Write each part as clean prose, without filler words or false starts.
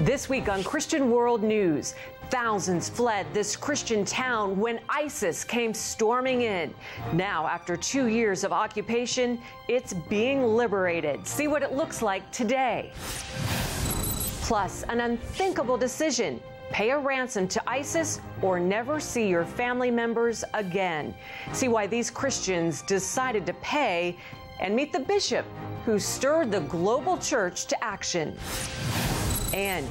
This week on Christian World News, thousands fled this Christian town when ISIS came storming in. Now, after 2 years of occupation, it's being liberated. See what it looks like today. Plus, an unthinkable decision. Pay a ransom to ISIS or never see your family members again. See why these Christians decided to pay, and meet the bishop who stirred the global church to action. And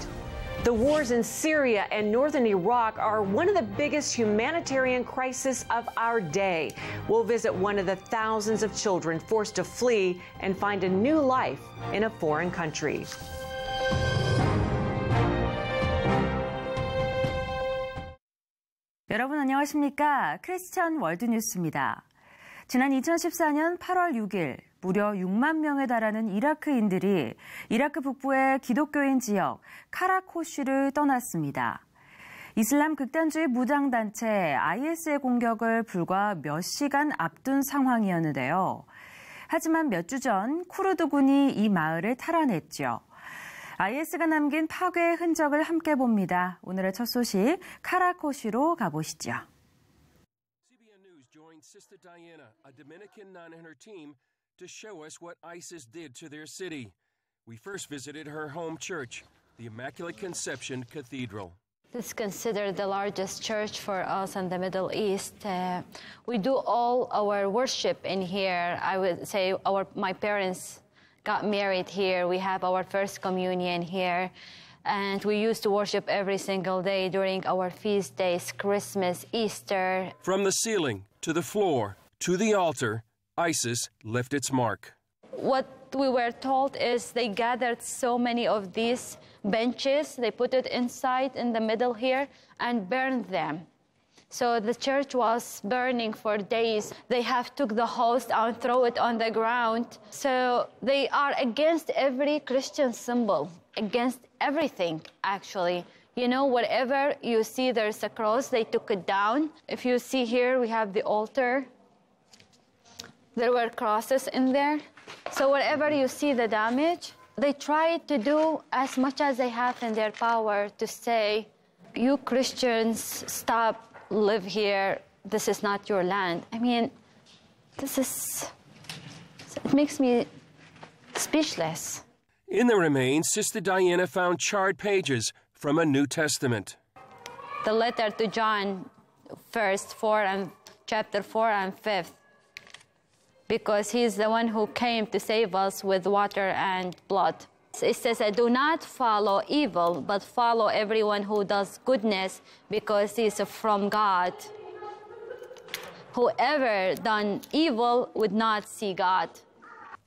the wars in Syria and northern Iraq are one of the biggest humanitarian crises of our day. We'll visit one of the thousands of children forced to flee and find a new life in a foreign country. 여러분 안녕하십니까? 크리스천 월드뉴스입니다. 지난 2014년 8월 6일 무려 6만 명에 달하는 이라크인들이 이라크 북부의 기독교인 지역 카라코시를 떠났습니다. 이슬람 극단주의 무장단체 IS의 공격을 불과 몇 시간 앞둔 상황이었는데요. 하지만 몇 주 전 쿠르드군이 이 마을을 탈환했죠. IS가 남긴 파괴의 흔적을 함께 봅니다. 오늘의 첫 소식 카라코시로 가보시죠. Cbn News joined Sister Diana, a Dominican nun and her team, to show us what ISIS did to their city. We first visited her home church, the Immaculate Conception Cathedral. This is considered the largest church for us in the Middle East. We do all our worship in here. I would say my parents got married here. We have our first communion here. And we used to worship every single day during our feast days, Christmas, Easter. From the ceiling to the floor to the altar, ISIS left its mark. What we were told is they gathered so many of these benches, they put it inside in the middle here and burned them. So the church was burning for days. They have took the host and throw it on the ground. So they are against every Christian symbol, against everything, actually. You know, wherever you see there's a cross, they took it down. If you see here, we have the altar. There were crosses in there. So wherever you see the damage, they try to do as much as they have in their power to say, you Christians, stop, live here. This is not your land. I mean, it makes me speechless. In the remains, Sister Diana found charred pages from a New Testament. The letter to John, chapter 4 and 5, because he's the one who came to save us with water and blood. It says, do not follow evil, but follow everyone who does goodness, because he's from God. Whoever done evil would not see God.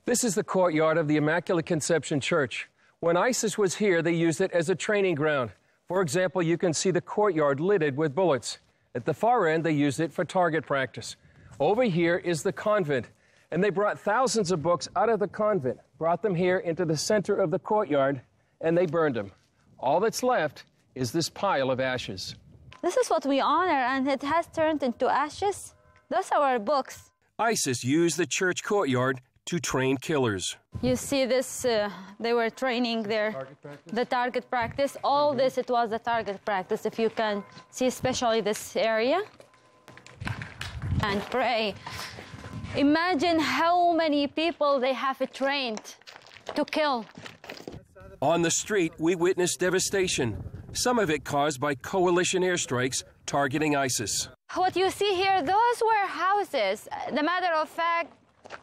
This is the courtyard of the Immaculate Conception Church. When ISIS was here, they used it as a training ground. For example, you can see the courtyard littered with bullets. At the far end, they used it for target practice. Over here is the convent, and they brought thousands of books out of the convent, brought them here into the center of the courtyard, and they burned them. All that's left is this pile of ashes. This is what we honor, and it has turned into ashes. Those are our books. ISIS used the church courtyard to train killers. You see this, they were training the target practice. All this, it was the target practice, if you can see, especially this area. And pray. Imagine how many people they have trained to kill. On the street, we witnessed devastation, some of it caused by coalition airstrikes targeting ISIS. What you see here, those were houses. The matter of fact,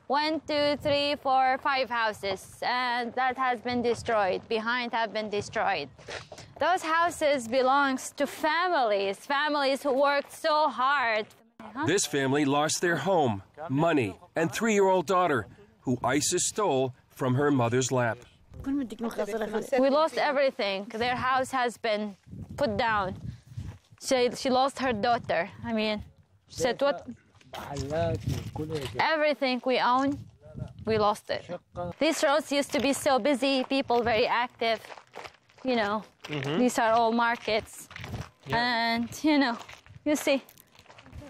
1, 2, 3, 4, 5 houses, and that has been destroyed. Behind have been destroyed. Those houses belongs to families who worked so hard. This family lost their home, money, and 3-year-old daughter, who ISIS stole from her mother's lap. We lost everything. Their house has been put down. She lost her daughter. I mean, she said, what? Everything we own, we lost it. These roads used to be so busy, people very active. You know, these are all markets. Yeah. And, you know, you see,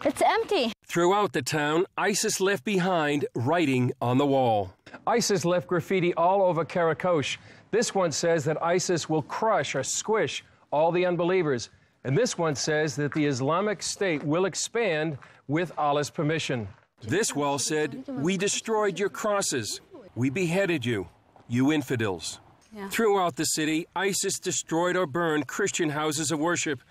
it's empty. Throughout the town, ISIS left behind writing on the wall. ISIS left graffiti all over Karakosh. This one says that ISIS will crush or squish all the unbelievers. And this one says that the Islamic State will expand with Allah's permission. This wall said, "We destroyed your crosses. We beheaded you, you infidels." Yeah. Throughout the city, ISIS destroyed or burned Christian houses of worship.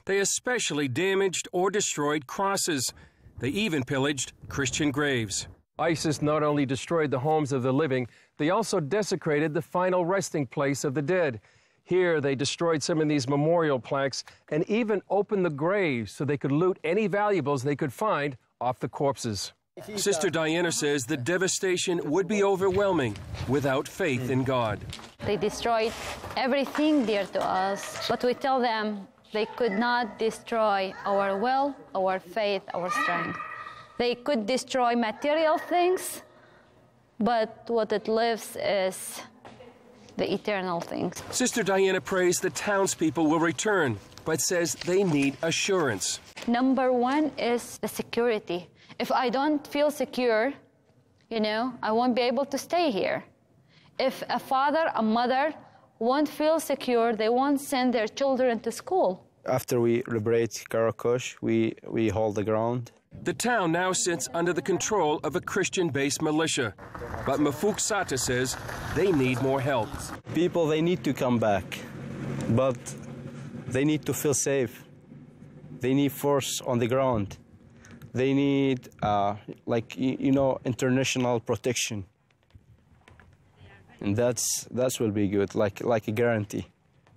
They especially damaged or destroyed crosses. They even pillaged Christian graves. ISIS not only destroyed the homes of the living, they also desecrated the final resting place of the dead. Here, they destroyed some of these memorial plaques and even opened the graves so they could loot any valuables they could find off the corpses. Sister Diana says the devastation would be overwhelming without faith in God. They destroyed everything dear to us, but we tell them they could not destroy our will, our faith, our strength. They could destroy material things, but what it lives is the eternal things. Sister Diana prays the townspeople will return, but says they need assurance. Number one is the security. If I don't feel secure, I won't be able to stay here. If a father, a mother won't feel secure, they won't send their children to school. After we liberate Karakosh, we hold the ground. The town now sits under the control of a Christian-based militia. But Mafuk Sata says they need more help. People, they need to come back, but they need to feel safe. They need force on the ground. They need, international protection. And that will be good, like a guarantee.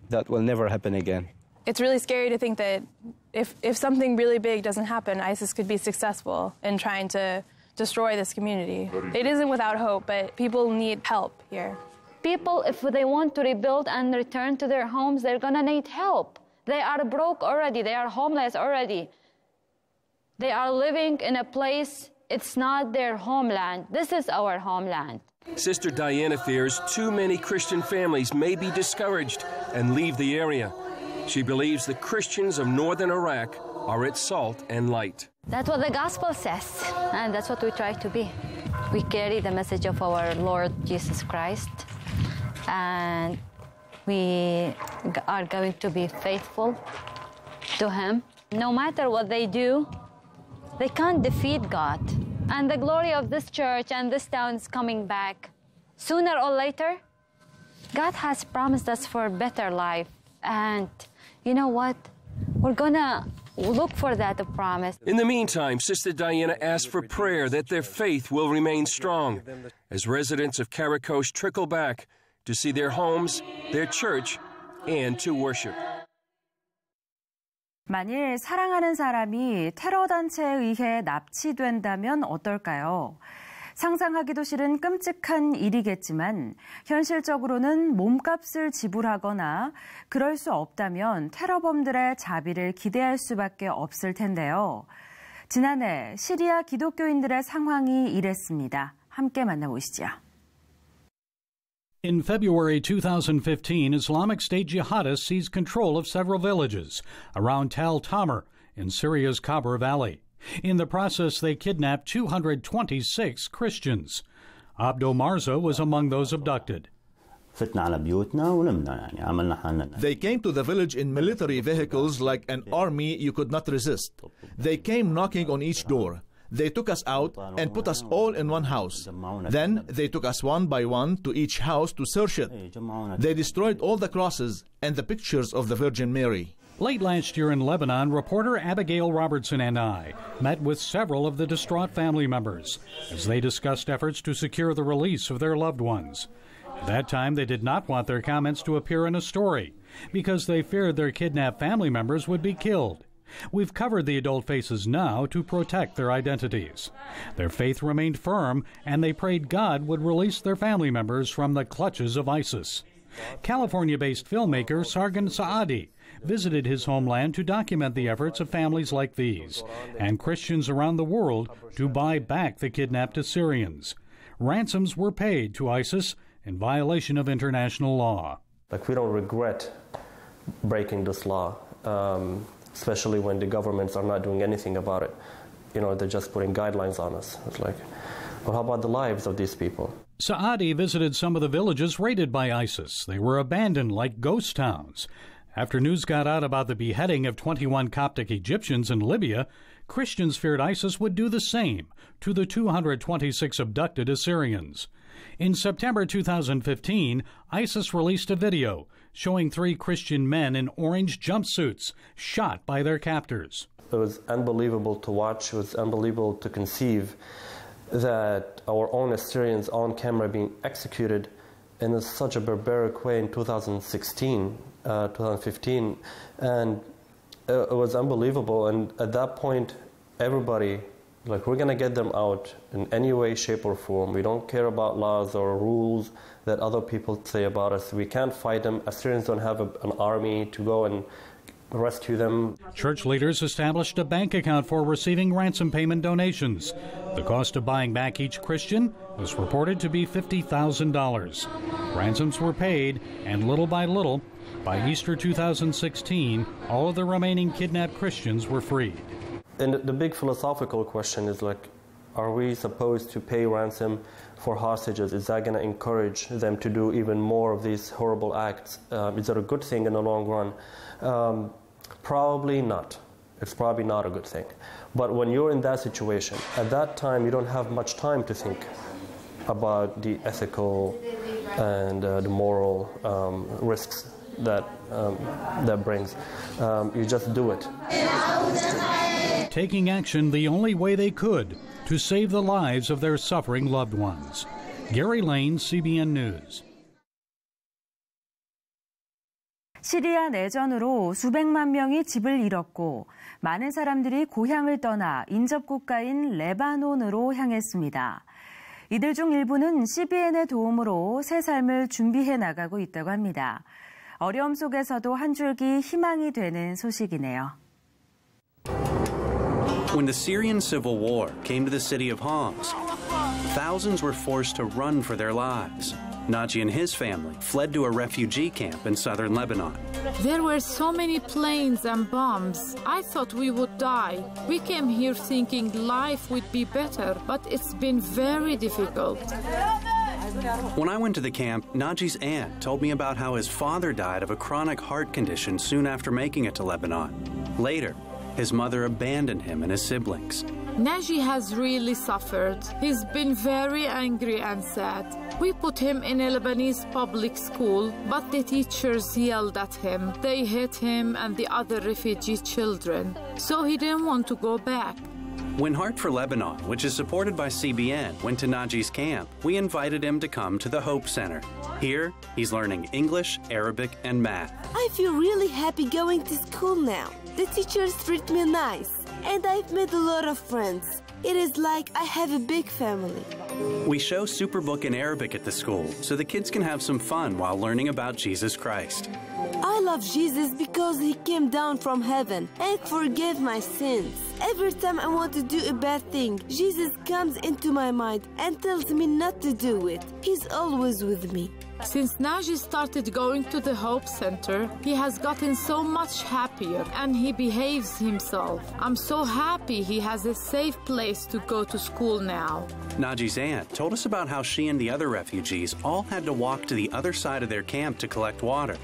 That will never happen again. It's really scary to think that if something really big doesn't happen, ISIS could be successful in trying to destroy this community. It isn't without hope, but people need help here. People, if they want to rebuild and return to their homes, they're gonna need help. They are broke already, they are homeless already. They are living in a place, it's not their homeland. This is our homeland. Sister Diana fears too many Christian families may be discouraged and leave the area. She believes the Christians of northern Iraq are its salt and light. That's what the gospel says, and that's what we try to be. We carry the message of our Lord Jesus Christ, and we are going to be faithful to Him. No matter what they do, they can't defeat God. And the glory of this church and this town is coming back. Sooner or later, God has promised us for a better life. And you know what? We're gonna look for that promise. In the meantime, Sister Diana asks for prayer that their faith will remain strong as residents of Karakosh trickle back to see their homes, their church, and to worship. 만일 사랑하는 사람이 테러 단체에 의해 납치된다면 어떨까요? 상상하기도 싫은 끔찍한 일이겠지만 현실적으로는 몸값을 지불하거나 그럴 수 없다면 테러범들의 자비를 기대할 수밖에 없을 텐데요. 지난해 시리아 기독교인들의 상황이 이랬습니다. 함께 만나보시죠. In February 2015, Islamic State jihadists seized control of several villages around Tal Tamr in Syria's Khabur Valley. In the process, they kidnapped 226 Christians. Abdo Marza was among those abducted. They came to the village in military vehicles like an army you could not resist. They came knocking on each door. They took us out and put us all in one house. Then they took us one by one to each house to search it. They destroyed all the crosses and the pictures of the Virgin Mary. Late last year in Lebanon, reporter Abigail Robertson and I met with several of the distraught family members as they discussed efforts to secure the release of their loved ones. At that time, they did not want their comments to appear in a story because they feared their kidnapped family members would be killed. We've covered the adult faces now to protect their identities. Their faith remained firm, and they prayed God would release their family members from the clutches of ISIS. California-based filmmaker Sargon Saadi visited his homeland to document the efforts of families like these and Christians around the world to buy back the kidnapped Assyrians. Ransoms were paid to ISIS in violation of international law. We don't regret breaking this law. Especially when the governments are not doing anything about it. They're just putting guidelines on us. It's like, well, how about the lives of these people? Saadi visited some of the villages raided by ISIS. They were abandoned like ghost towns. After news got out about the beheading of 21 Coptic Egyptians in Libya, Christians feared ISIS would do the same to the 226 abducted Assyrians. In September 2015, ISIS released a video showing 3 Christian men in orange jumpsuits shot by their captors. It was unbelievable to watch. It was unbelievable to conceive that our own Assyrians on camera being executed in such a barbaric way in 2015. And it was unbelievable. And at that point, everybody, like, we're going to get them out in any way, shape, or form. We don't care about laws or rules that other people say about us. We can't fight them. Assyrians don't have an army to go and rescue them. Church leaders established a bank account for receiving ransom payment donations. The cost of buying back each Christian was reported to be $50,000. Ransoms were paid, and little by little, by Easter 2016, all of the remaining kidnapped Christians were freed. And the big philosophical question is, like, are we supposed to pay ransom for hostages? Is that going to encourage them to do even more of these horrible acts? Is that a good thing in the long run? Probably not. It's probably not a good thing. But when you're in that situation, at that time, you don't have much time to think about the ethical and the moral risks that brings. You just do it. Taking action the only way they could to save the lives of their suffering loved ones. Gary Lane, CBN News. 시리아 내전으로 수백만 명이 집을 잃었고 많은 사람들이 고향을 떠나 인접 국가인 레바논으로 향했습니다. 이들 중 일부는 CBN의 도움으로 새 삶을 준비해 나가고 있다고 합니다. 어려움 속에서도 한 줄기 희망이 되는 소식이네요. When the Syrian civil war came to the city of Homs, thousands were forced to run for their lives. Naji and his family fled to a refugee camp in southern Lebanon. There were so many planes and bombs. I thought we would die. We came here thinking life would be better, but it's been very difficult. When I went to the camp, Naji's aunt told me about how his father died of a chronic heart condition soon after making it to Lebanon. Later, his mother abandoned him and his siblings. Naji has really suffered. He's been very angry and sad. We put him in a Lebanese public school, but the teachers yelled at him. They hit him and the other refugee children. So he didn't want to go back. When Heart for Lebanon, which is supported by CBN, went to Naji's camp, we invited him to come to the Hope Center. Here, he's learning English, Arabic, and math. I feel really happy going to school now. The teachers treat me nice, and I've made a lot of friends. It is like I have a big family. We show Superbook in Arabic at the school so the kids can have some fun while learning about Jesus Christ. I love Jesus because he came down from heaven and forgave my sins. Every time I want to do a bad thing, Jesus comes into my mind and tells me not to do it. He's always with me. Since Naji started going to the Hope Center, he has gotten so much happier and he behaves himself. I'm so happy he has a safe place to go to school now. Naji's aunt told us about how she and the other refugees all had to walk to the other side of their camp to collect water.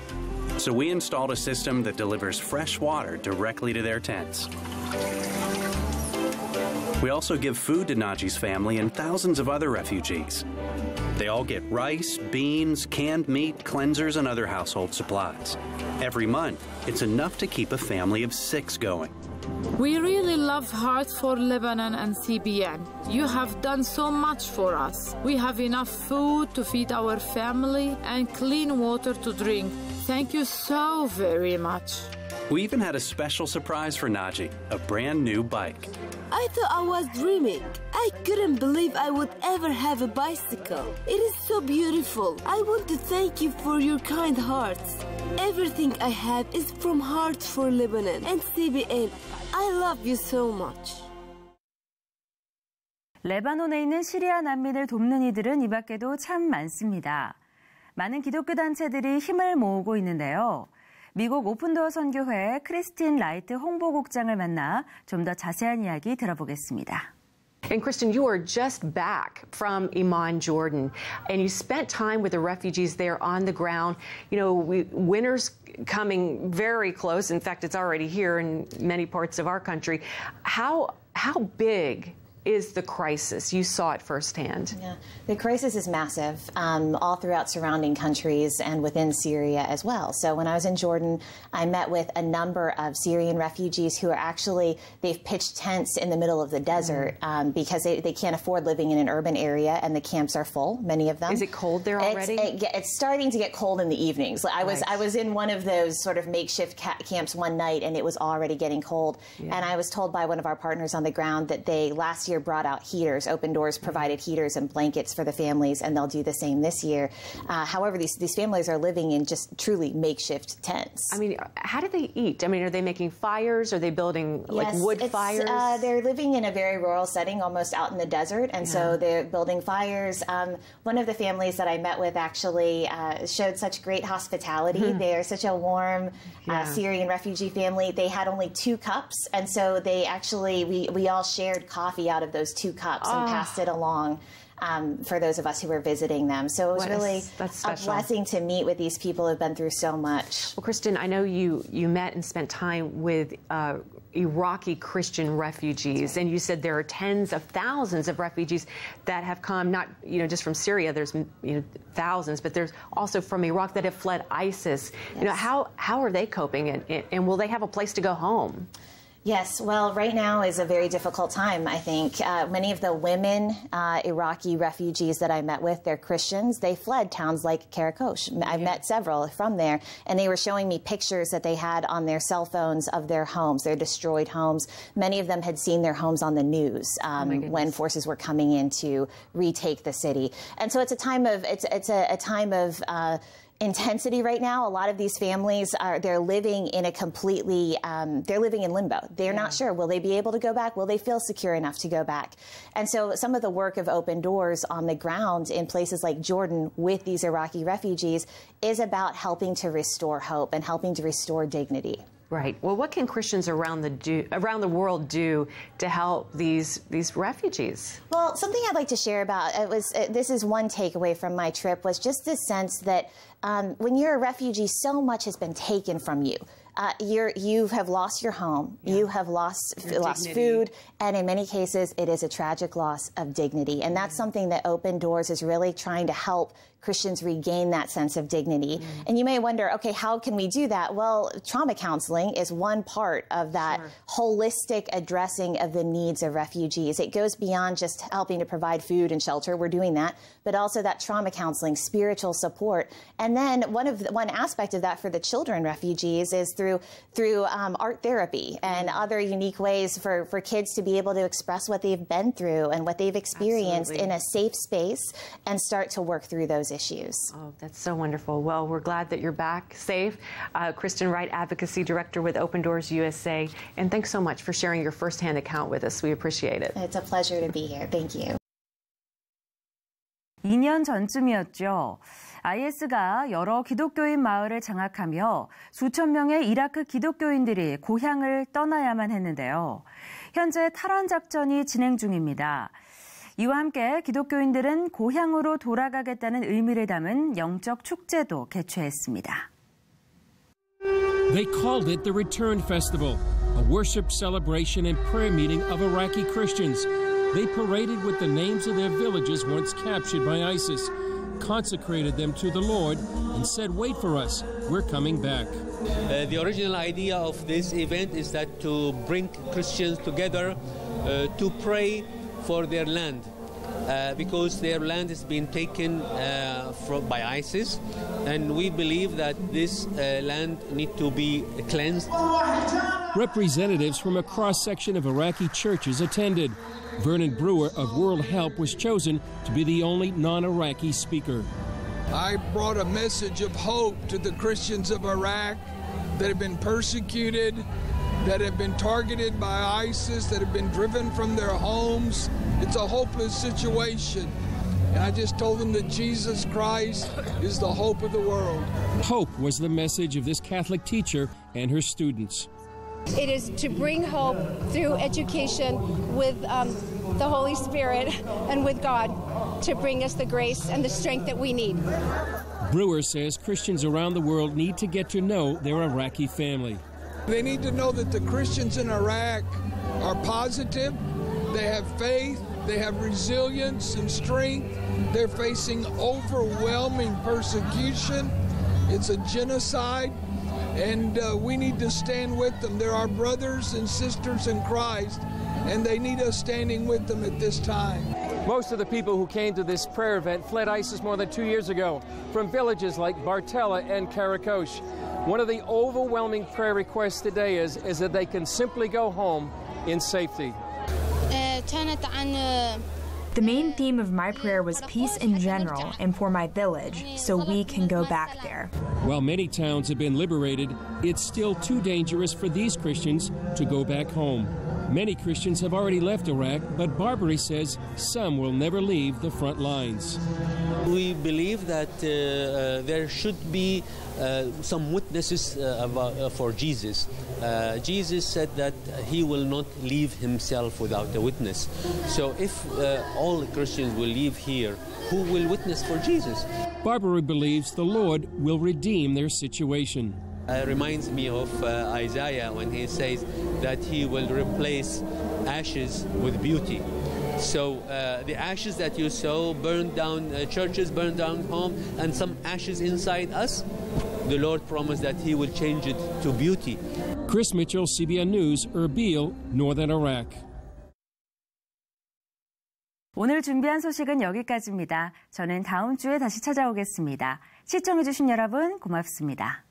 So we installed a system that delivers fresh water directly to their tents. We also give food to Naji's family and thousands of other refugees. They all get rice, beans, canned meat, cleansers, and other household supplies. Every month, it's enough to keep a family of 6 going. We really love Heart for Lebanon and CBN. You have done so much for us. We have enough food to feed our family and clean water to drink. Thank you so very much. We even had a special surprise for Naji, a brand new bike. I thought I was dreaming. I couldn't believe I would ever have a bicycle. It is so beautiful. I want to thank you for your kind hearts. Everything I have is from Heart for Lebanon and CBN. I love you so much. 레바논에 있는 시리아 난민을 돕는 이들은 이 밖에도 참 많습니다. 많은 기독교 단체들이 힘을 모으고 있는데요. 미국 오픈도어 선교회 크리스틴 라이트 홍보국장을 만나 좀 더 자세한 이야기 들어보겠습니다. And Kristen, you are just back from Amman, Jordan, and you spent time with the refugees there on the ground. You know, winter's coming very close. In fact, it's already here in many parts of our country. How big is the crisis? You saw it firsthand. Yeah, the crisis is massive all throughout surrounding countries and within Syria as well. So when I was in Jordan, I met with a number of Syrian refugees who are they've pitched tents in the middle of the desert because they can't afford living in an urban area, and the camps are full, many of them. Is it cold there already? It's starting to get cold in the evenings. I was in one of those sort of makeshift camps one night, and it was already getting cold. Yeah. And I was told by one of our partners on the ground that they last year brought out heaters. Open Doors provided heaters and blankets for the families, and they'll do the same this year. However, these families are living in just truly makeshift tents. I mean, how do they eat? I mean, are they making fires? Are they building like wood fires? They're living in a very rural setting, almost out in the desert, and so they're building fires. One of the families that I met with actually showed such great hospitality. They're such a warm Syrian refugee family. They had only 2 cups, and so they actually, we all shared coffee out of those 2 cups and passed it along for those of us who were visiting them. So it was really a blessing to meet with these people who have been through so much. Well, Kristen, I know you met and spent time with Iraqi Christian refugees, and you said there are tens of thousands of refugees that have come, not just from Syria. There's thousands, but there's also from Iraq that have fled ISIS. Yes. You know, how are they coping, and will they have a place to go home? Yes, well, right now is a very difficult time, I think. Many of the women Iraqi refugees that I met with, they're Christians. They fled towns like Karakosh. I've met several from there, and they were showing me pictures that they had on their cell phones of their homes, their destroyed homes. Many of them had seen their homes on the news when forces were coming in to retake the city. And so it's a time of, a time of intensity right now. A lot of these families they're living in a completely, they're living in limbo. They're not sure, will they be able to go back? Will they feel secure enough to go back? And so some of the work of Open Doors on the ground in places like Jordan with these Iraqi refugees is about helping to restore hope and helping to restore dignity. Right. Well, what can Christians around the world do to help these refugees? Well, something I'd like to share about this is one takeaway from my trip, was just this sense that when you're a refugee, so much has been taken from you. You have lost your home, you have lost food, and in many cases, it is a tragic loss of dignity. And that's something that Open Doors is really trying to help Christians regain that sense of dignity. And you may wonder, okay, how can we do that? Well, trauma counseling is one part of that holistic addressing of the needs of refugees. It goes beyond just helping to provide food and shelter. We're doing that, but also that trauma counseling, spiritual support. And then one aspect of that for the children refugees is through art therapy and other unique ways for kids to be able to express what they've been through and what they've experienced in a safe space and start to work through those issues. Oh, that's so wonderful. Well, we're glad that you're back safe. Kristen Wright, Advocacy Director with Open Doors USA, and thanks so much for sharing your firsthand account with us. We appreciate it. It's a pleasure to be here. Thank you. 2년 전쯤이었죠. IS가 여러 기독교인 마을을 장악하며 수천 명의 이라크 기독교인들이 고향을 떠나야만 했는데요. 현재 탈환 작전이 진행 중입니다. 이와 함께 기독교인들은 고향으로 돌아가겠다는 의미를 담은 영적 축제도 개최했습니다. They called it the Return Festival, a worship celebration and prayer meeting of Iraqi Christians. They paraded with the names of their villages once captured by ISIS, consecrated them to the Lord, and said, "Wait for us, we're coming back." The original idea of this event is that to bring Christians together to pray for their land, because their land has been taken by ISIS, and we believe that this land needs to be cleansed. Representatives from a cross-section of Iraqi churches attended. Vernon Brewer of World Help was chosen to be the only non-Iraqi speaker. I brought a message of hope to the Christians of Iraq that have been persecuted, that have been targeted by ISIS, that have been driven from their homes. It's a hopeless situation. And I just told them that Jesus Christ is the hope of the world. Hope was the message of this Catholic teacher and her students. It is to bring hope through education with the Holy Spirit and with God to bring us the grace and the strength that we need. Brewer says Christians around the world need to get to know their Iraqi family. They need to know that the Christians in Iraq are positive, they have faith, they have resilience and strength. They're facing overwhelming persecution. It's a genocide, and we need to stand with them. They're our brothers and sisters in Christ, and they need us standing with them at this time. Most of the people who came to this prayer event fled ISIS more than 2 years ago from villages like Bartella and Karakosh. One of the overwhelming prayer requests today is that they can simply go home in safety. The main theme of my prayer was peace in general and for my village, so we can go back there. While many towns have been liberated, it's still too dangerous for these Christians to go back home. Many Christians have already left Iraq, but Barbary says some will never leave the front lines. We believe that there should be some witnesses for Jesus. Jesus said that he will not leave himself without a witness. So if all Christians will leave here, who will witness for Jesus? Barbary believes the Lord will redeem their situation. It reminds me of Isaiah when he says that he will replace ashes with beauty. So the ashes that you saw, burned down churches, burned down homes, and some ashes inside us, the Lord promised that he will change it to beauty. Chris Mitchell, CBN News, Erbil, Northern Iraq. 오늘 준비한 소식은 여기까지입니다. 저는 다음 주에 다시 찾아오겠습니다. 시청해주신 여러분 고맙습니다.